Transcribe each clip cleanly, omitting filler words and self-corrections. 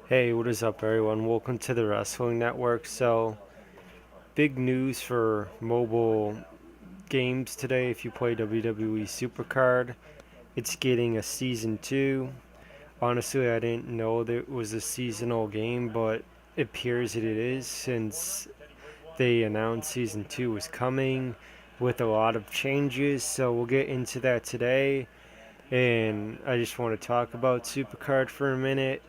Hey, what is up, everyone? Welcome to the Wrestling Network. So, big news for mobile games today. If you play WWE SuperCard, it's getting a season 2. Honestly, I didn't know that it was a seasonal game, but it appears that it is since they announced season 2 was coming with a lot of changes. So, we'll get into that today. And I just want to talk about SuperCard for a minute.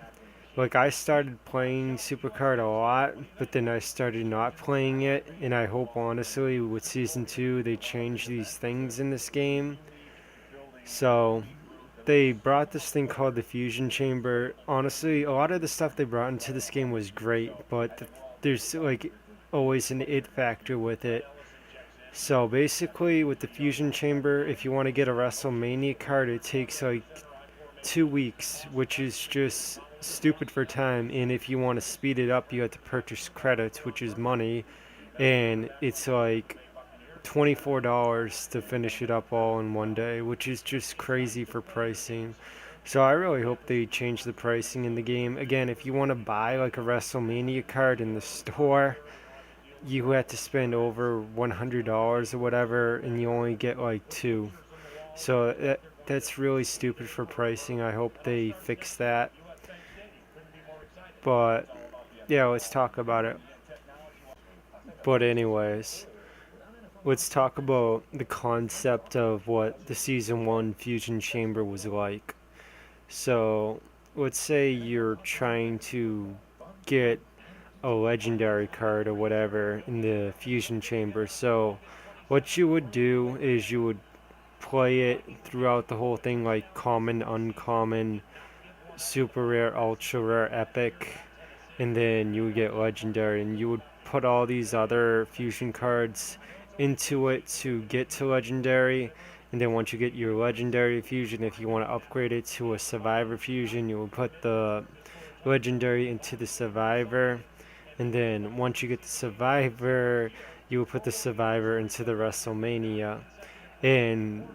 Like, I started playing Supercard a lot, but then I started not playing it, and I hope honestly with Season 2 they change these things in this game. So, they brought this thing called the Fusion Chamber. Honestly, a lot of the stuff they brought into this game was great, but there's like always an it factor with it. So, basically, with the Fusion Chamber, if you want to get a WrestleMania card, it takes like 2 weeks, which is just stupid for time. And if you want to speed it up, you have to purchase credits, which is money, and it's like $24 to finish it up all in one day, which is just crazy for pricing. So I really hope they change the pricing in the game. Again, if you want to buy like a WrestleMania card in the store, you have to spend over $100 or whatever, and you only get like two. So that's really stupid for pricing. I hope they fix that. But yeah, let's talk about it. But anyways, let's talk about the concept of what the season 1 Fusion Chamber was like. So, let's say you're trying to get a legendary card or whatever in the Fusion Chamber. So, what you would do is you would play it throughout the whole thing, like common, uncommon, super rare, ultra rare, epic, and then you would get legendary, and you would put all these other fusion cards into it to get to legendary. And then once you get your legendary fusion, if you want to upgrade it to a survivor fusion, you will put the legendary into the survivor. And then once you get the survivor, you will put the survivor into the WrestleMania. And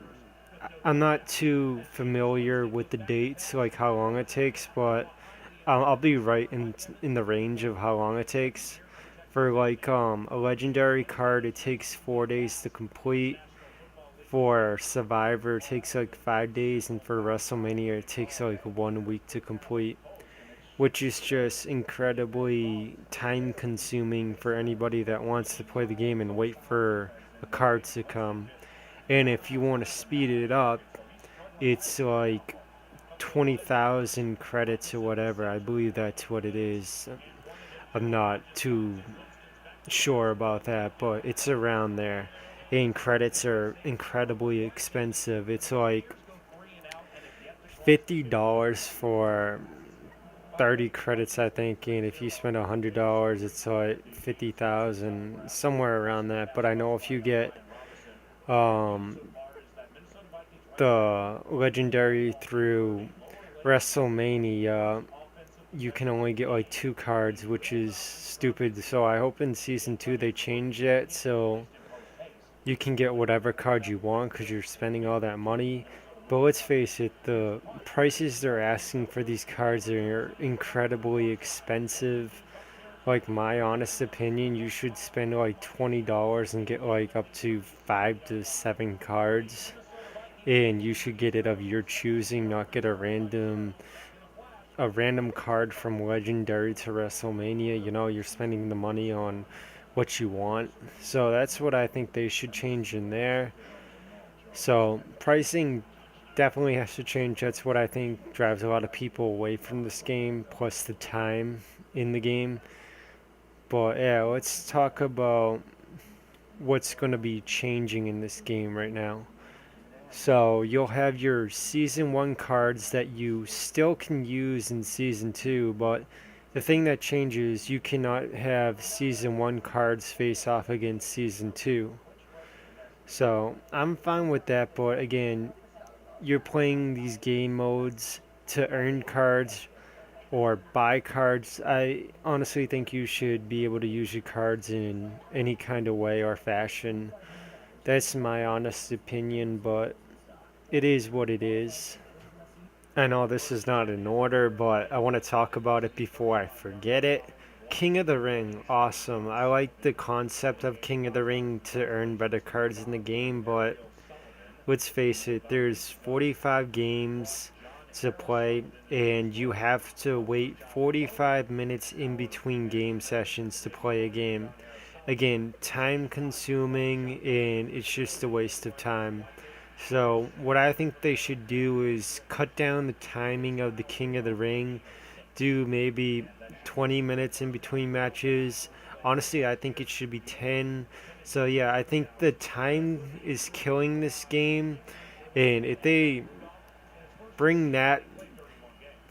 I'm not too familiar with the dates, like how long it takes, but I'll be right in the range of how long it takes. For like a legendary card, it takes 4 days to complete. For Survivor, it takes like 5 days, and for WrestleMania, it takes like 1 week to complete, which is just incredibly time consuming for anybody that wants to play the game and wait for a card to come. And if you want to speed it up, it's like 20,000 credits or whatever. I believe that's what it is. I'm not too sure about that, but it's around there. And credits are incredibly expensive. It's like $50 for 30 credits, I think. And if you spend $100, it's like 50,000, somewhere around that. But I know if you get um, the legendary through WrestleMania, you can only get like two cards, which is stupid. So I hope in season 2 they change that so you can get whatever card you want because you're spending all that money. But let's face it, the prices they're asking for these cards are incredibly expensive. Like, my honest opinion, you should spend like $20 and get like up to 5 to 7 cards. And you should get it of your choosing, not get a random card from Legendary to WrestleMania. You're spending the money on what you want. So that's what I think they should change in there. So pricing definitely has to change. That's what I think drives a lot of people away from this game, plus the time in the game. But yeah, let's talk about what's going to be changing in this game right now. So you'll have your season 1 cards that you still can use in season 2, but the thing that changes, you cannot have season 1 cards face off against season 2. So I'm fine with that, but again, you're playing these game modes to earn cards or buy cards. I honestly think you should be able to use your cards in any kind of way or fashion. That's my honest opinion, but it is what it is. I know this is not in order, but I want to talk about it before I forget it. King of the Ring, awesome. I like the concept of King of the Ring to earn better cards in the game, but let's face it, there's 45 games to play, and you have to wait 45 minutes in between game sessions to play a game. Again, time consuming, and it's just a waste of time. So, what I think they should do is cut down the timing of the King of the Ring, do maybe 20 minutes in between matches. Honestly, I think it should be 10. So, yeah, I think the time is killing this game, and if they bring that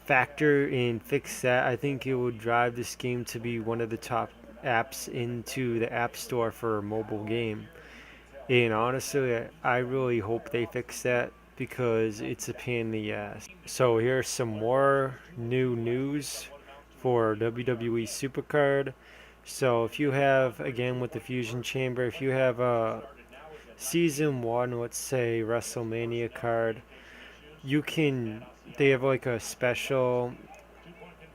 factor and fix that, I think it would drive this game to be one of the top apps into the App Store for a mobile game. And honestly, I really hope they fix that because it's a pain in the ass. So here's some more new news for WWE SuperCard. So if you have, again with the Fusion Chamber, if you have a Season 1, let's say WrestleMania card, you can, they have like a special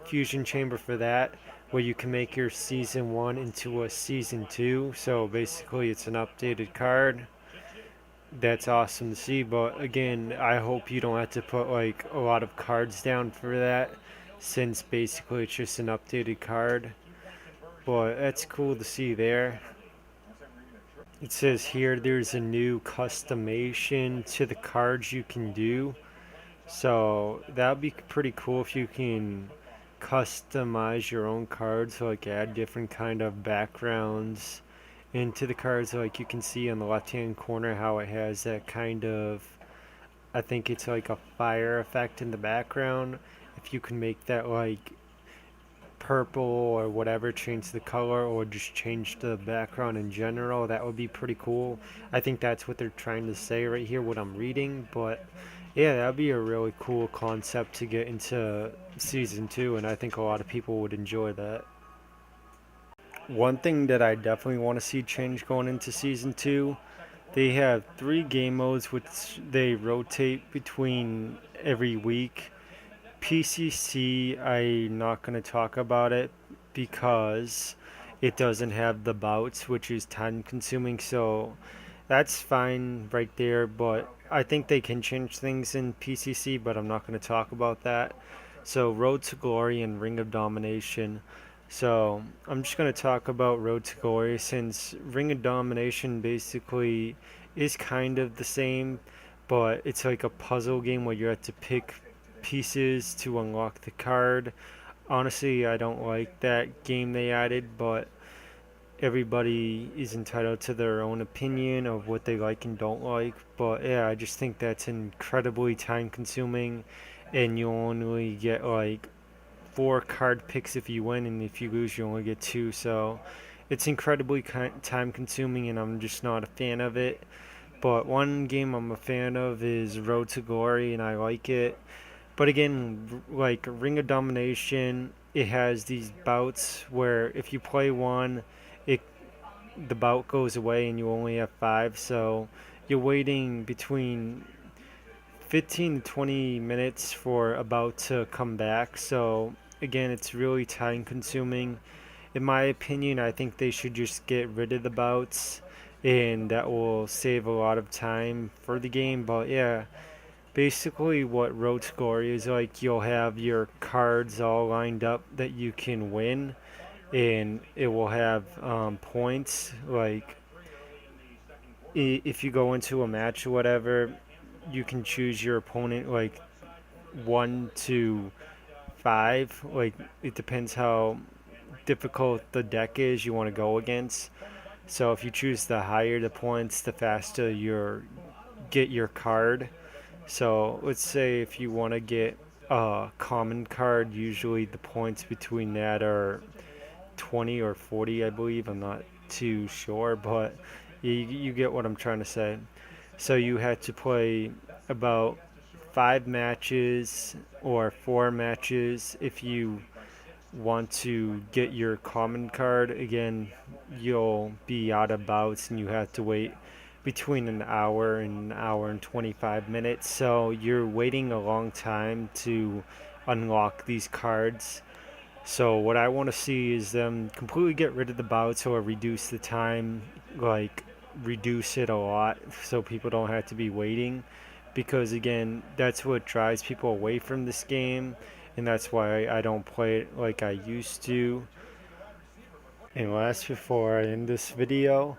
Fusion Chamber for that where you can make your Season 1 into a Season 2. So basically it's an updated card. That's awesome to see, but again, I hope you don't have to put like a lot of cards down for that, since basically it's just an updated card. But that's cool to see there. It says here there's a new customation to the cards you can do. So that would be pretty cool if you can customize your own cards, like add different kind of backgrounds into the cards. Like you can see on the left hand corner how it has that kind of, I think it's like a fire effect in the background. If you can make that like purple or whatever, change the color or just change the background in general, that would be pretty cool. I think that's what they're trying to say right here, what I'm reading. But yeah, that'd be a really cool concept to get into season 2, and I think a lot of people would enjoy that. One thing that I definitely want to see change going into season 2, they have 3 game modes which they rotate between every week. PCC, I'm not going to talk about it because it doesn't have the bouts, which is time consuming. So that's fine right there, but I think they can change things in PCC, but I'm not going to talk about that. So, Road to Glory and Ring of Domination. So, I'm just going to talk about Road to Glory since Ring of Domination basically is kind of the same, but it's like a puzzle game where you have to pick pieces to unlock the card. Honestly, I don't like that game they added, but everybody is entitled to their own opinion of what they like and don't like. But yeah, I just think that's incredibly time consuming, and you only get like 4 card picks if you win, and if you lose, you only get 2. So it's incredibly time consuming, and I'm just not a fan of it. But one game I'm a fan of is Road to Glory, and I like it. But again, like Ring of Domination, it has these bouts where if you play one, it the bout goes away and you only have 5. So you're waiting between 15 to 20 minutes for a bout to come back. So again, it's really time consuming. In my opinion, I think they should just get rid of the bouts, and that will save a lot of time for the game. But yeah, basically what Road to Glory is like, you'll have your cards all lined up that you can win, and it will have points. Like if you go into a match or whatever, you can choose your opponent like 1 to 5. Like it depends how difficult the deck is you want to go against. So if you choose the higher the points, the faster you get your card. So let's say if you want to get a common card, usually the points between that are 20 or 40, I believe. I'm not too sure, but you get what I'm trying to say. So you had to play about 5 matches or 4 matches if you want to get your common card. Again, you'll be out of bouts and you have to wait between an hour and 25 minutes. So you're waiting a long time to unlock these cards. So what I want to see is them completely get rid of the bouts or reduce the time, like reduce it a lot so people don't have to be waiting. Because again, that's what drives people away from this game, and that's why I don't play it like I used to. And last, before I end this video,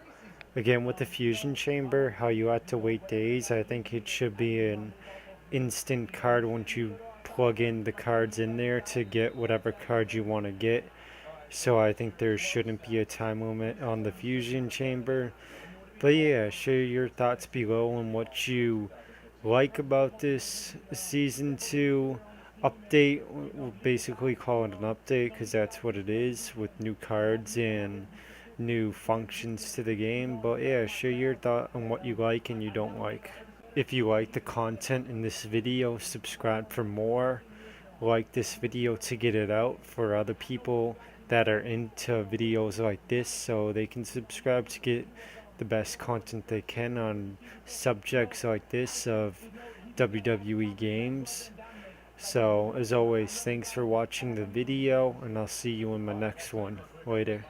again with the fusion chamber, how you have to wait days, I think it should be an instant card once you plug in the cards in there to get whatever card you want to get. So I think there shouldn't be a time limit on the fusion chamber. But yeah, share your thoughts below on what you like about this season 2 update. We'll basically call it an update because that's what it is, with new cards and new functions to the game. But yeah, share your thought on what you like and you don't like. If you like the content in this video, subscribe for more. Like this video to get it out for other people that are into videos like this so they can subscribe to get the best content they can on subjects like this of WWE games. So as always, thanks for watching the video, and I'll see you in my next one. Later.